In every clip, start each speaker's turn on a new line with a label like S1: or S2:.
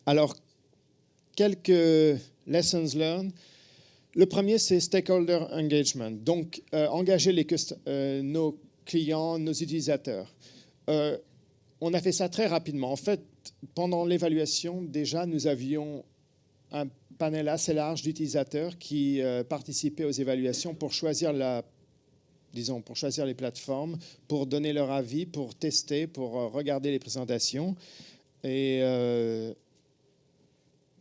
S1: Alors, quelques lessons learned. Le premier, c'est stakeholder engagement. Donc, engager nos clients, nos utilisateurs. On a fait ça très rapidement. En fait, pendant l'évaluation, déjà, nous avions un panel assez large d'utilisateurs qui participaient aux évaluations pour choisir pour choisir les plateformes, pour donner leur avis, pour tester, pour regarder les présentations. Et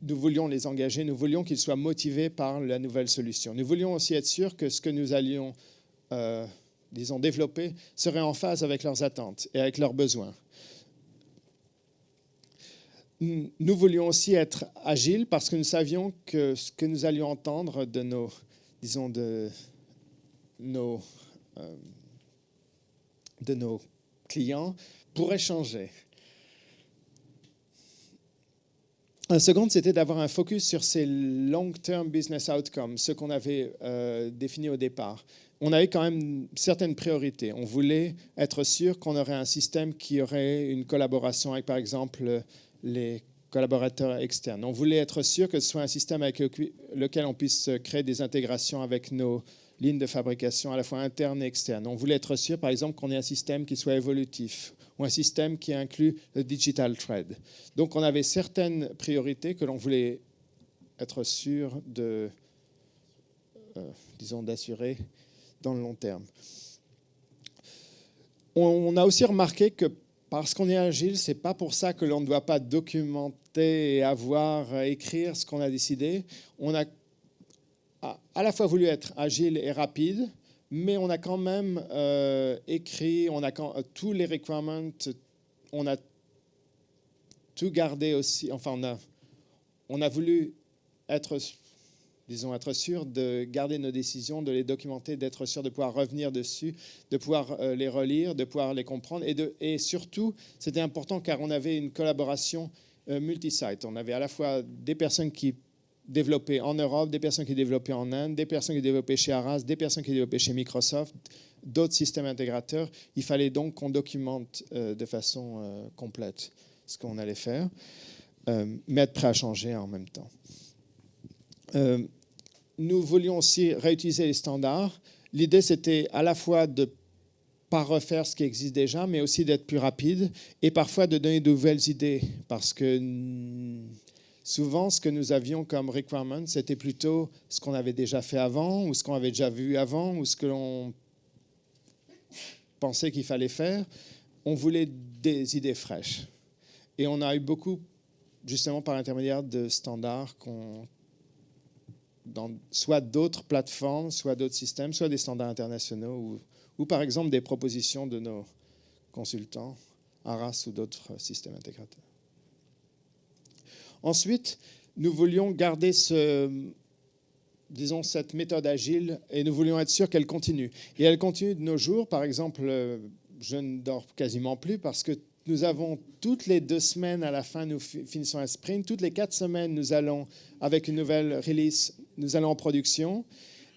S1: nous voulions les engager, nous voulions qu'ils soient motivés par la nouvelle solution. Nous voulions aussi être sûrs que ce que nous allions, développer serait en phase avec leurs attentes et avec leurs besoins. Nous voulions aussi être agiles parce que nous savions que ce que nous allions entendre de nos clients pourrait changer. Un second, c'était d'avoir un focus sur ces long-term business outcomes, ce qu'on avait défini au départ. On avait quand même certaines priorités. On voulait être sûr qu'on aurait un système qui aurait une collaboration avec, par exemple, les collaborateurs externes. On voulait être sûr que ce soit un système avec lequel on puisse créer des intégrations avec nos lignes de fabrication à la fois internes et externes. On voulait être sûr, par exemple, qu'on ait un système qui soit évolutif ou un système qui inclut le digital thread. Donc, on avait certaines priorités que l'on voulait être sûr d'assurer dans le long terme. On a aussi remarqué que parce qu'on est agile, ce n'est pas pour ça que l'on ne doit pas documenter et écrire ce qu'on a décidé. On a à la fois voulu être agile et rapide, mais on a quand même écrit, tous les requirements, on a tout gardé aussi. Enfin, on a voulu être sûr de garder nos décisions, de les documenter, d'être sûr de pouvoir revenir dessus, de pouvoir les relire, de pouvoir les comprendre. Et surtout, c'était important car on avait une collaboration multi-site. On avait à la fois des personnes qui développaient en Europe, des personnes qui développaient en Inde, des personnes qui développaient chez Arras, des personnes qui développaient chez Microsoft, d'autres systèmes intégrateurs. Il fallait donc qu'on documente de façon complète ce qu'on allait faire, mais être prêt à changer en même temps. Nous voulions aussi réutiliser les standards. L'idée, c'était à la fois de ne pas refaire ce qui existe déjà, mais aussi d'être plus rapide et parfois de donner de nouvelles idées. Parce que souvent, ce que nous avions comme requirement, c'était plutôt ce qu'on avait déjà fait avant ou ce qu'on avait déjà vu avant ou ce que l'on pensait qu'il fallait faire. On voulait des idées fraîches. Et on a eu beaucoup, justement par l'intermédiaire de standards dans soit d'autres plateformes, soit d'autres systèmes, soit des standards internationaux ou par exemple des propositions de nos consultants, Arras ou d'autres systèmes intégrateurs. Ensuite, nous voulions garder cette méthode agile et nous voulions être sûrs qu'elle continue. Et elle continue de nos jours. Par exemple, je ne dors quasiment plus parce que nous avons toutes les 2 semaines à la fin, nous finissons un sprint. Toutes les 4 semaines, nous allons, avec une nouvelle release, nous allons en production.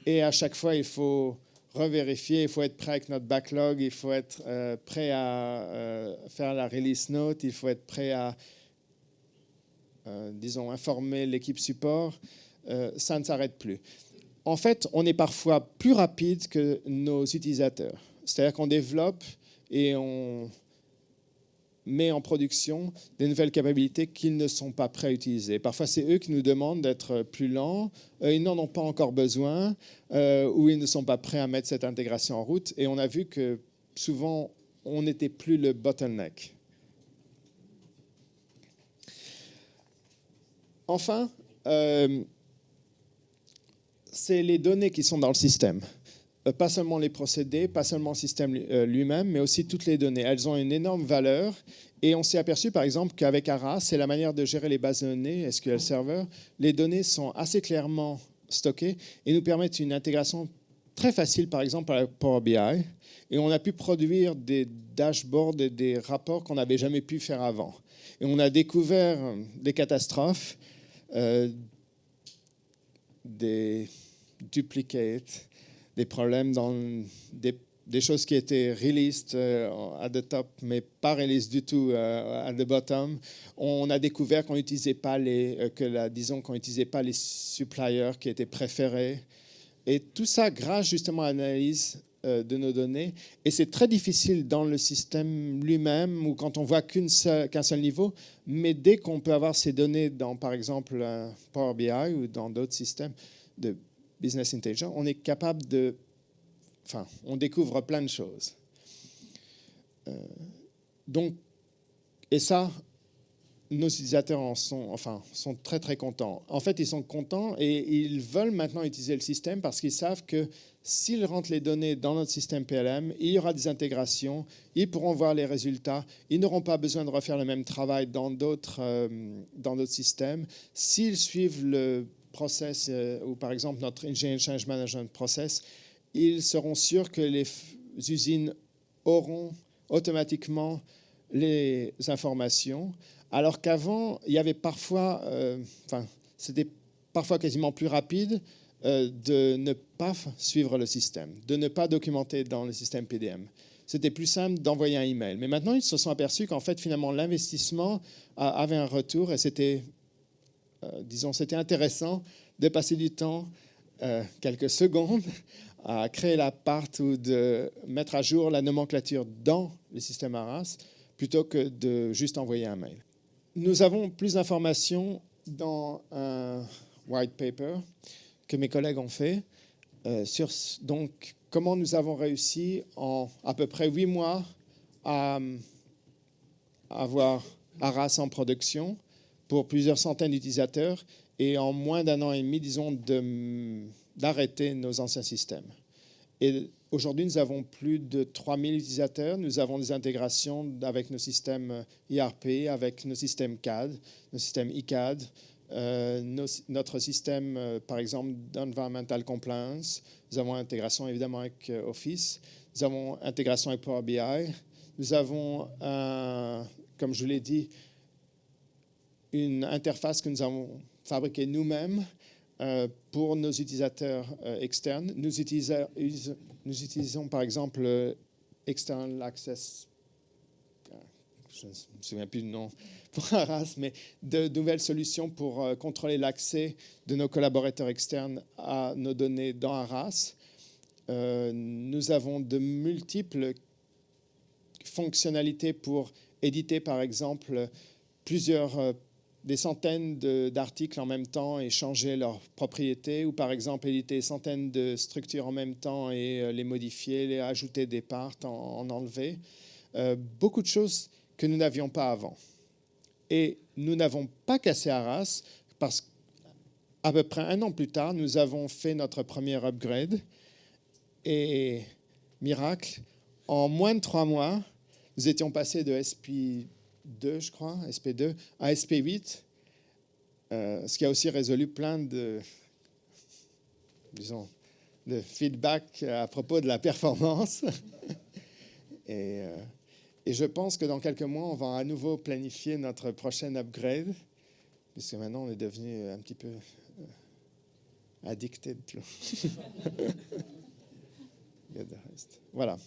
S1: Et à chaque fois, il faut revérifier, il faut être prêt avec notre backlog, il faut être prêt à faire la release note, il faut être prêt à, informer l'équipe support. Ça ne s'arrête plus. En fait, on est parfois plus rapide que nos utilisateurs. C'est-à-dire qu'on développe et on met en production des nouvelles capacités qu'ils ne sont pas prêts à utiliser. Parfois, c'est eux qui nous demandent d'être plus lents, ils n'en ont pas encore besoin, ou ils ne sont pas prêts à mettre cette intégration en route. Et on a vu que souvent, on n'était plus le bottleneck. Enfin, c'est les données qui sont dans le système. Pas seulement les procédés, pas seulement le système lui-même, mais aussi toutes les données. Elles ont une énorme valeur. Et on s'est aperçu, par exemple, qu'avec Arras, c'est la manière de gérer les bases de données, SQL Server, les données sont assez clairement stockées et nous permettent une intégration très facile, par exemple, avec Power BI. Et on a pu produire des dashboards et des rapports qu'on n'avait jamais pu faire avant. Et on a découvert des catastrophes, des duplicates, des problèmes dans des choses qui étaient released at the top, mais pas released du tout at the bottom. On a découvert qu'on n'utilisait pas qu'on n'utilisait pas les suppliers qui étaient préférés. Et tout ça grâce justement à l'analyse de nos données. Et c'est très difficile dans le système lui-même ou quand on voit qu'un seul niveau. Mais dès qu'on peut avoir ces données dans, par exemple, Power BI ou dans d'autres systèmes de business intelligence, on est capable de... Enfin, on découvre plein de choses. Et ça, nos utilisateurs sont très, très contents. En fait, ils sont contents et ils veulent maintenant utiliser le système parce qu'ils savent que s'ils rentrent les données dans notre système PLM, il y aura des intégrations, ils pourront voir les résultats, ils n'auront pas besoin de refaire le même travail dans d'autres systèmes. S'ils suivent le process, ou par exemple notre Engineering Change Management Process, ils seront sûrs que les usines auront automatiquement les informations, alors qu'avant, il y avait parfois, c'était parfois quasiment plus rapide de ne pas suivre le système, de ne pas documenter dans le système PDM. C'était plus simple d'envoyer un email. Mais maintenant, ils se sont aperçus qu'en fait, finalement, l'investissement avait un retour et c'était intéressant de passer du temps, quelques secondes, à créer la part ou de mettre à jour la nomenclature dans le système ARAS plutôt que de juste envoyer un mail. Nous avons plus d'informations dans un white paper que mes collègues ont fait sur donc, comment nous avons réussi en à peu près 8 mois à avoir ARAS en production pour plusieurs centaines d'utilisateurs et en moins d'1 an et demi, disons, d'arrêter nos anciens systèmes. Et aujourd'hui, nous avons plus de 3000 utilisateurs. Nous avons des intégrations avec nos systèmes ERP, avec nos systèmes CAD, nos systèmes ICAD, notre système, par exemple, d'Environmental Compliance. Nous avons intégration, évidemment, avec Office. Nous avons intégration avec Power BI. Nous avons, comme je l'ai dit, une interface que nous avons fabriquée nous-mêmes pour nos utilisateurs externes. Nous utilisons par exemple External Access, je ne me souviens plus du nom pour ARAS, mais de nouvelles solutions pour contrôler l'accès de nos collaborateurs externes à nos données dans ARAS. Nous avons de multiples fonctionnalités pour éditer par exemple des centaines d'articles en même temps et changer leurs propriétés, ou par exemple éditer des centaines de structures en même temps et les modifier, les ajouter des parts, en enlever. Beaucoup de choses que nous n'avions pas avant. Et nous n'avons pas cassé ARAS parce qu'à peu près 1 an plus tard, nous avons fait notre premier upgrade. Et miracle, en moins de 3 mois, nous étions passés de SP2, je crois, SP2, à SP8, ce qui a aussi résolu plein de feedback à propos de la performance. Et je pense que dans quelques mois, on va à nouveau planifier notre prochain upgrade, puisque maintenant, on est devenu un petit peu addicted. Voilà.